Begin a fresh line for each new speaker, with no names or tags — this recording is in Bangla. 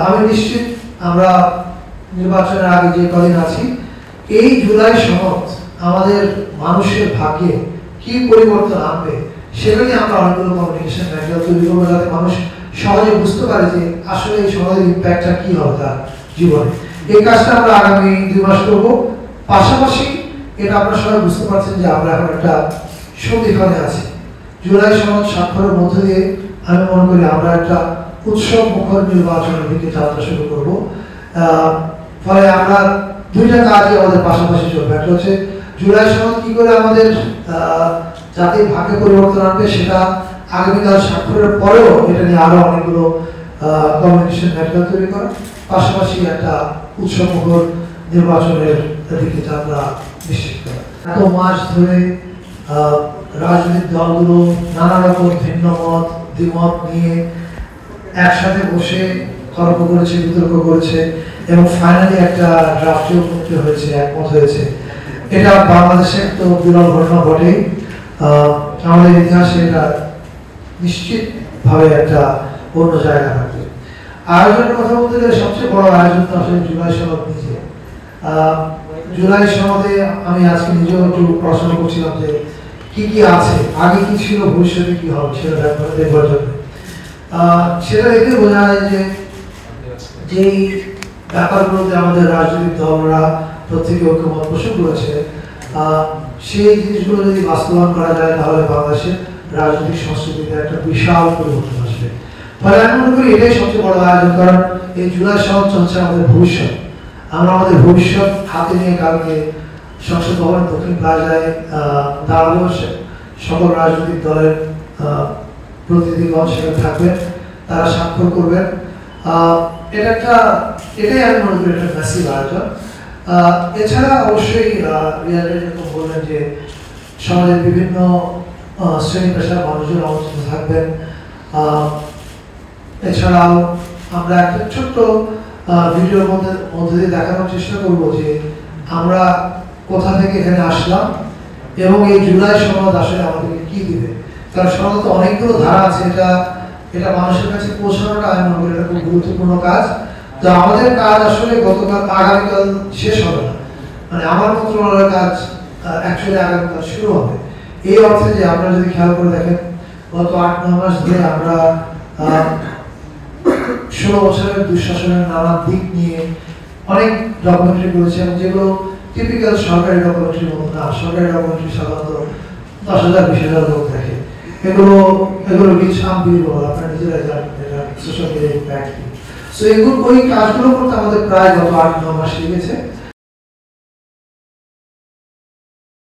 আমি নিশ্চিত আমরা নির্বাচনের আগে যে কদিন আছি, এই জুলাই সনদ আমাদের মানুষের ভাগ্যে কি পরিবর্তন আনবে সেটা নিয়ে আমরা অনেকগুলো কমিউনিকেশন ম্যাটেরিয়াল তৈরি করবো, যাতে মানুষ সহজে বুঝতে পারে যে আসলে এই সনদের ইম্প্যাক্টটা কি হবে তার জীবনে। এই কাজটা আমরা আগামী 2 মাস করবো। পাশাপাশি এটা আপনারা সবাই বুঝতে পারছেন যে আমরা এখন একটা সন্ধিক্ষণে আছি। জুলাই সনদ স্বাক্ষরের মধ্য দিয়ে আমি মনে করি আমরা একটা উৎসব মুখর নির্বাচনের দিকে যাত্রা শুরু করব। ফলে আমরা দুইটা কাজই আমাদের পাশাপাশি চলবে। একটা হচ্ছে জুলাই সনদ কি করে আমাদের জাতির ভাগ্যে পরিবর্তন আনবে, সেটা আগামীকাল স্বাক্ষরের পরেও এটা নিয়ে আরো অনেকগুলো কমিউনিকেশন ম্যাটেরিয়াল তৈরি করা, পাশাপাশি একটা উৎসব মুখর নির্বাচনের দিকে যাত্রা নিশ্চিত করা। এত মাস ধরে রাজনৈতিক দলগুলো নানা রকম ভিন্ন মত দ্বিমত নিয়ে একসাথে বসে তর্ক করেছে, বিতর্ক করেছে এবং ফাইনালি একটা ড্রাফটে উপনীত হয়েছে, একমত হয়েছে। এটা বাংলাদেশে তো বিরল ঘটনা ঘটে। আমাদের ইতিহাসে এটা নিশ্চিতভাবে একটা অন্য জায়গা থাকবে। আয়োজনের কথা বলতে গেলে সবচেয়ে বড় আয়োজন তো আসলে জুলাই সনদ নিজে। জুলাই সনদে আমি আজকে নিজেও একটু পড়াশোনা করছিলাম যে কি কি আছে, আগে কি ছিল, ভবিষ্যতে কি হবে সেটা দেখবার জন্য। সেটা দেখে বোঝা যায় যে যেই ব্যাপারগুলোতে আমাদের রাজনৈতিক দলরা প্রত্যেকে ঐক্যমত পোষণ করেছে, সেই জিনিসগুলো যদি বাস্তবায়ন করা যায় তাহলে বাংলাদেশের রাজনৈতিক সংস্কৃতিতে একটা বিশাল পরিবর্তন আসবে। ফলে আমি মনে করি এটাই সবচেয়ে বড় আয়োজন, কারণ এই জুলাই সনদ চলছে আমাদের ভবিষ্যৎ। আমরা আমাদের ভবিষ্যৎ হাতে নিয়ে কালকে সংসদ ভবনের দক্ষিণ প্লাজায় দাঁড়াবো। সকল রাজনৈতিক দলের প্রতিনিধিগণ সেখানে থাকবেন, তারা স্বাক্ষর করবেন। এটাই আমি মনে করি একটা ম্যাসিভ আয়োজন। এছাড়া অবশ্যই রিয়ালিটি বললেন যে সমাজের বিভিন্ন শ্রেণী পেশার মানুষজন আমন্ত্রিত থাকবেন। এছাড়াও আমরা একটা ছোট্ট ভিডিওর মধ্যে দিয়ে দেখানোর চেষ্টা করব যে আমরা কোথা থেকে এখানে আসলাম এবং এই জুলাই সনদ আসলে আমাদেরকে কি দিবে। কারণ সনদ তো অনেকগুলো ধারা আছে, এটা মানুষের কাছে পৌঁছানোটা আমি মনে করি এটা খুব গুরুত্বপূর্ণ কাজ। তো আমাদের কাজ আসলে আগামীকাল শেষ হবে না, মানে আমার মন্ত্রণালয়ের কাজ অ্যাকচুয়ালি আগামীকাল শুরু হবে। এই অর্থে যে আপনারা যদি খেয়াল করে দেখেন, গত 8-9 মাস ধরে আমরা 16 বছরের দুঃশাসনের নানা দিক নিয়ে অনেক ডকুমেন্টারি করেছি, এবং যেগুলো টিপিক্যাল সরকারি ডকুমেন্টারির মতো না। সরকারি ডকুমেন্টারি সাধারণত 10,000-20,000 লোক দেখে, এগুলো রিচ আনবিলিভেবল, আপনারা নিজেরাই জানেন এটা সোশ্যাল মিডিয়া ইম্প্যাক্ট। সো ওই কাজগুলো করতে আমাদের প্রায় গত 8-9 মাস লেগেছে।